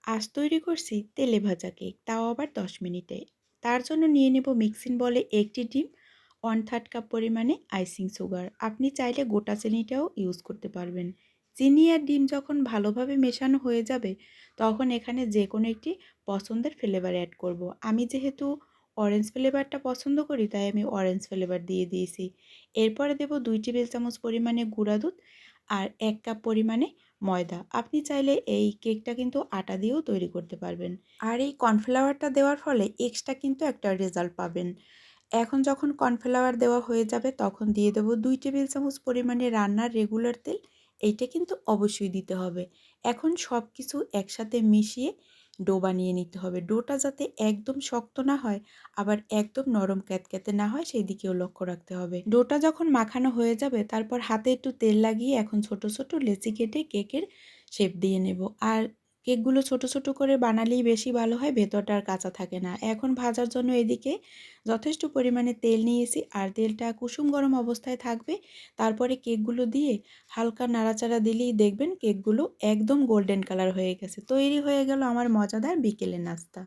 আজ তৈরি করছি তেলে ভাজা কেক, তাও আবার 10 মিনিটে। তার জন্য নিয়ে নেব মিক্সিং বলে একটি ডিম, 1/3 কাপ পরিমাণে আইসিং সুগার। আপনি চাইলে গোটা চিনিটাও ইউজ করতে পারবেন। চিনি আর ডিম যখন ভালোভাবে মেশানো হয়ে যাবে, তখন এখানে যে কোনো একটি পছন্দের ফ্লেভার অ্যাড করব। আমি যেহেতু অরেঞ্জ ফ্লেভারটা পছন্দ করি, তাই আমি অরেঞ্জ ফ্লেভার দিয়ে দিয়েছি। এরপরে দেব 2 টেবিল চামচ পরিমাণে গুঁড়া দুধ আর 1 কাপ পরিমাণে ময়দা। আপনি চাইলে এই কেকটা কিন্তু আটা দিয়েও তৈরি করতে পারবেন। আর এই কর্নফ্লাওয়ারটা দেওয়ার ফলে এক্সট্রা কিন্তু একটা রেজাল্ট পাবেন। এখন যখন কর্নফ্লাওয়ার দেওয়া হয়ে যাবে, তখন দিয়ে দেব 2 টেবিল চামচ পরিমাণে রান্নার রেগুলার তেল। এইটা কিন্তু অবশ্যই দিতে হবে। এখন সব কিছু একসাথে মিশিয়ে ডো বানিয়ে নিতে হবে। ডোটা যাতে একদম শক্ত না হয়, আবার একদম নরম ক্যাতক্যাতে না হয়, সেই দিকেও লক্ষ্য রাখতে হবে। ডোটা যখন মাখানো হয়ে যাবে, তারপর হাতে একটু তেল লাগিয়ে এখন ছোট ছোট লেচি কেটে কেকের শেপ দিয়ে নেব। আর কেকগুলো ছোট ছোট করে বানালেই বেশি ভালো হয়, ভেতরটা আর কাঁচা থাকে না। এখন ভাজার জন্য এদিকে যথেষ্ট পরিমাণে তেল নিয়েছি, আর তেলটা কুসুম গরম অবস্থায় থাকবে। তারপরে কেকগুলো দিয়ে হালকা নাড়াচাড়া দিলেই দেখবেন কেকগুলো একদম গোল্ডেন কালার হয়ে গেছে। তৈরি হয়ে গেল আমার মজাদার বিকেলের নাস্তা।